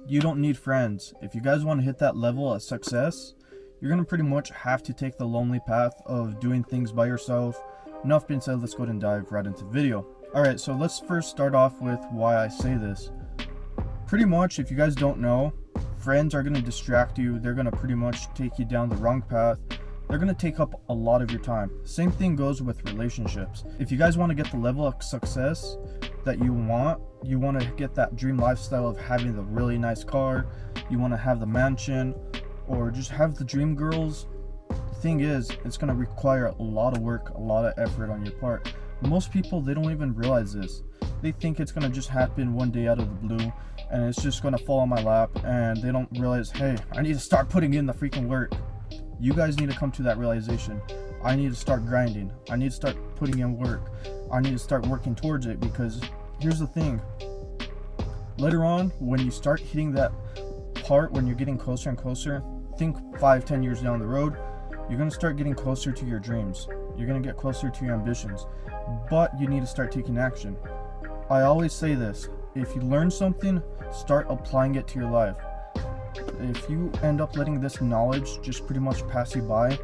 You don't need friends. If you guys want to hit that level of success, you're going to pretty much have to take the lonely path of doing things by yourself. Enough being said, let's go ahead and dive right into the video. Alright, so let's first start off with why I say this. Pretty much, if you guys don't know, friends are going to distract you. They're going to pretty much take you down the wrong path. They're going to take up a lot of your time. Same thing goes with relationships. If you guys want to get the level of success that you want to get that dream lifestyle of having the really nice car, you want to have the mansion, or just have the dream girls. The thing is, it's going to require a lot of work, a lot of effort on your part. Most people, they don't even realize this. They think it's going to just happen one day out of the blue, and it's just going to fall on my lap, and they don't realize, hey, I need to start putting in the freaking work. You guys need to come to that realization. I need to start grinding. I need to start putting in work. I need to start working towards it, because here's the thing. Later on, when you start hitting that part, when you're getting closer and closer, think 5-10 years down the road, you're going to start getting closer to your dreams. You're going to get closer to your ambitions. But you need to start taking action. I always say this. If you learn something, start applying it to your life. If you end up letting this knowledge just pretty much pass you by,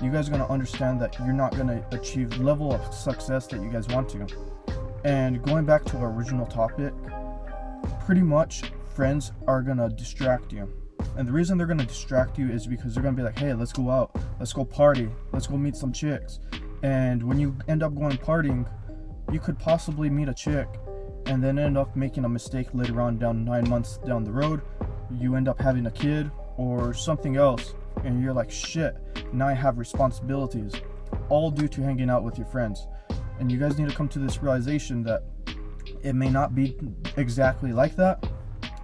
you guys are going to understand that you're not going to achieve the level of success that you guys want to. And going back to our original topic, pretty much friends are going to distract you. And the reason they're going to distract you is because they're going to be like, hey, let's go out, let's go party, let's go meet some chicks. And when you end up going partying, you could possibly meet a chick and then end up making a mistake later on down 9 months down the road. You end up having a kid or something else, and you're like, shit, now I have responsibilities, all due to hanging out with your friends. And you guys need to come to this realization that it may not be exactly like that,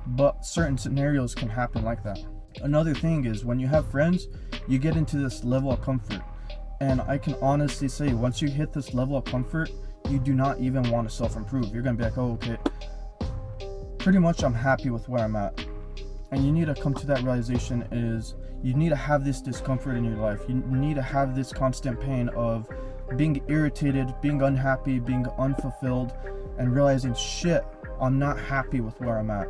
but certain scenarios can happen like that. Another thing is, when you have friends, you get into this level of comfort. And I can honestly say, once you hit this level of comfort, you do not even want to self-improve. You're going to be like, oh, okay, pretty much I'm happy with where I'm at. And you need to come to that realization is you need to have this discomfort in your life. You need to have this constant pain of being irritated, being unhappy, being unfulfilled, and realizing, shit, I'm not happy with where I'm at.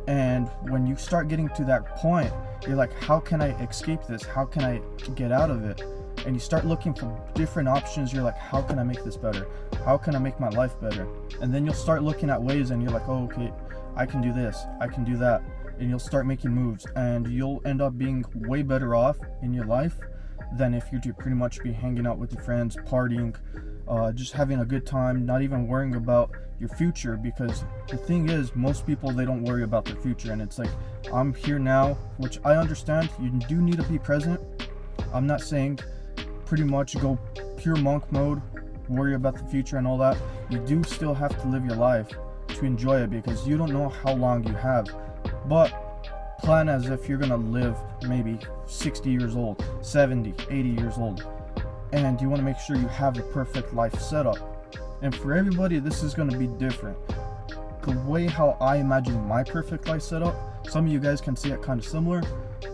And when you start getting to that point, you're like, how can I escape this? How can I get out of it? And you start looking for different options. You're like, how can I make this better? How can I make my life better? And then you'll start looking at ways, and you're like, oh, okay, I can do this, I can do that. And you'll start making moves, and you'll end up being way better off in your life than if you to pretty much be hanging out with your friends, partying, just having a good time, not even worrying about your future. Because the thing is, most people, they don't worry about their future, and it's like, I'm here now, which I understand. You do need to be present. I'm not saying pretty much go pure monk mode, worry about the future and all that. You do still have to live your life to enjoy it, because you don't know how long you have. But plan as if you're gonna live maybe 60 years old, 70, 80 years old, and you want to make sure you have the perfect life setup. And for everybody, this is going to be different. The way how I imagine my perfect life setup, some of you guys can see it kind of similar.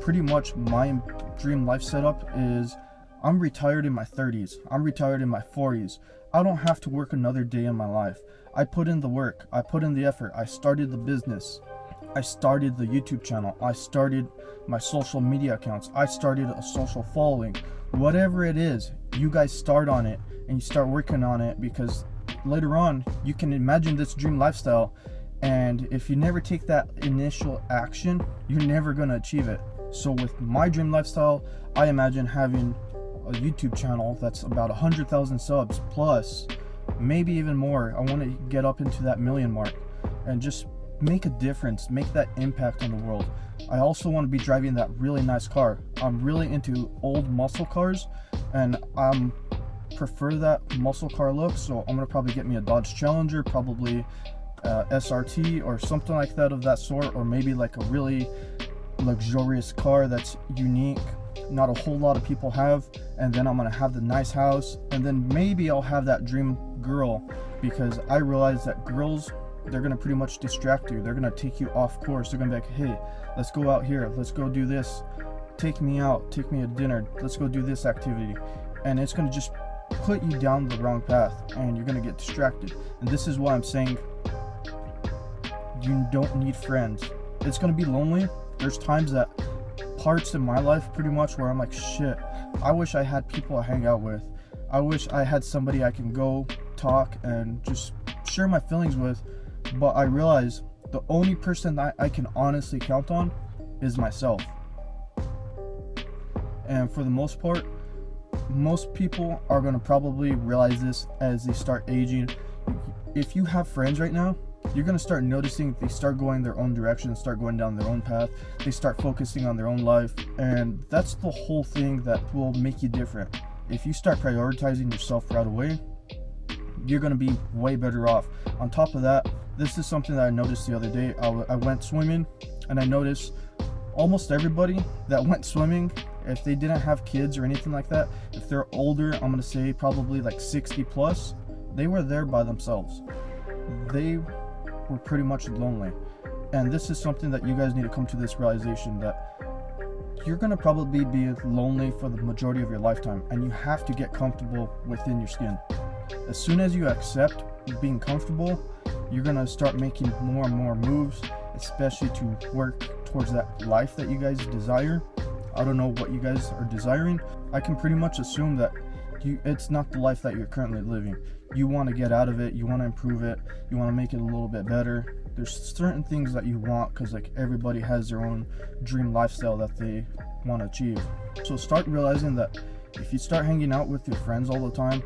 Pretty much my dream life setup is, I'm retired in my 30s, I'm retired in my 40s. I don't have to work another day in my life. I put in the work, I put in the effort, I started the business, I started the YouTube channel, I started my social media accounts, I started a social following. Whatever it is, you guys start on it and you start working on it, because later on you can imagine this dream lifestyle, and if you never take that initial action, you're never going to achieve it. So with my dream lifestyle, I imagine having a YouTube channel that's about 100,000 subs plus, maybe even more. I want to get up into that 1 million mark and just make a difference, make that impact on the world. I also want to be driving that really nice car. I'm really into old muscle cars, and I prefer that muscle car look, so I'm gonna probably get me a Dodge Challenger, probably SRT or something like that of that sort, or maybe like a really luxurious car that's unique, not a whole lot of people have. And then I'm gonna have the nice house, and then maybe I'll have that dream girl, because I realize that girls, they're gonna pretty much distract you. They're gonna take you off course. They're gonna be like, hey, let's go out here, let's go do this, take me out, take me to dinner, let's go do this activity. And it's gonna just put you down the wrong path, and you're gonna get distracted. And this is why I'm saying you don't need friends. it's gonna be lonely. There's times that parts in my life pretty much where I'm like, shit, I wish I had people to hang out with. I wish I had somebody I can go talk and just share my feelings with. But I realize the only person that I can honestly count on is myself. And for the most part, most people are going to probably realize this as they start aging. If you have friends right now, you're going to start noticing they start going their own direction, start going down their own path. They start focusing on their own life. And that's the whole thing that will make you different. If you start prioritizing yourself right away, you're going to be way better off. On top of that, this is something that I noticed the other day. I went swimming, and I noticed almost everybody that went swimming, if they didn't have kids or anything like that, if they're older, I'm going to say probably like 60 plus, they were there by themselves. They were pretty much lonely. And this is something that you guys need to come to this realization, that you're going to probably be lonely for the majority of your lifetime, and you have to get comfortable within your skin. As soon as you accept being comfortable, you're going to start making more and more moves, especially to work towards that life that you guys desire. I don't know what you guys are desiring. I can pretty much assume that it's not the life that you're currently living. You want to get out of it, you want to improve it, you want to make it a little bit better. There's certain things that you want, because like everybody has their own dream lifestyle that they want to achieve. So start realizing that if you start hanging out with your friends all the time,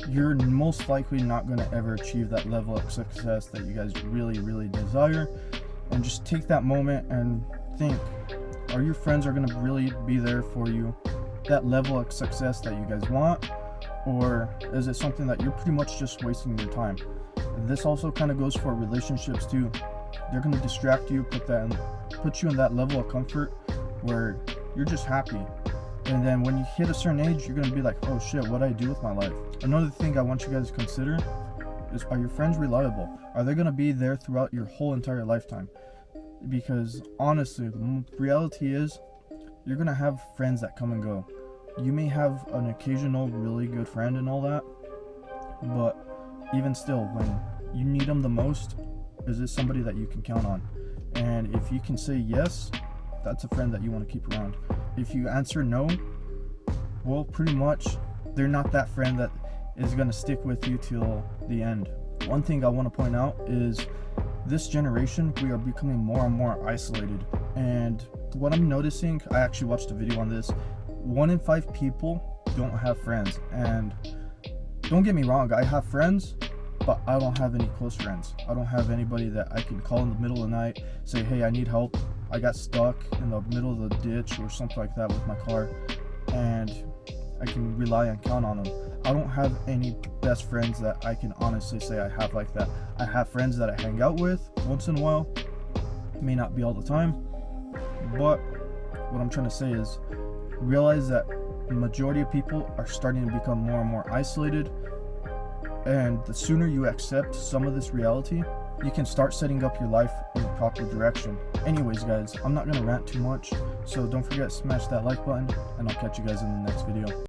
you're most likely not going to ever achieve that level of success that you guys really desire. And just take that moment and think, are your friends are going to really be there for you, that level of success that you guys want? Or is it something that you're pretty much just wasting your time? And this also kind of goes for relationships too. They're going to distract you, put you in that level of comfort where you're just happy. And then when you hit a certain age, you're going to be like, oh shit, what do I do with my life? Another thing I want you guys to consider is, are your friends reliable? Are they going to be there throughout your whole entire lifetime? Because honestly, the reality is, you're going to have friends that come and go. You may have an occasional really good friend and all that, but even still, when you need them the most, is this somebody that you can count on? And if you can say yes, that's a friend that you want to keep around. If you answer no, well, pretty much they're not that friend that is going to stick with you till the end. One thing I want to point out is, this generation, we are becoming more and more isolated. And what I'm noticing, I actually watched a video on this, 1 in 5 people don't have friends. And don't get me wrong, I have friends, but I don't have any close friends. I don't have anybody that I can call in the middle of the night, say, hey, I need help, I got stuck in the middle of the ditch or something like that with my car, and I can rely and count on them. I don't have any best friends that I can honestly say I have like that. I have friends that I hang out with once in a while, may not be all the time, but what I'm trying to say is, realize that the majority of people are starting to become more and more isolated, and the sooner you accept some of this reality, you can start setting up your life in the proper direction. Anyways guys, I'm not going to rant too much, so don't forget to smash that like button, and I'll catch you guys in the next video.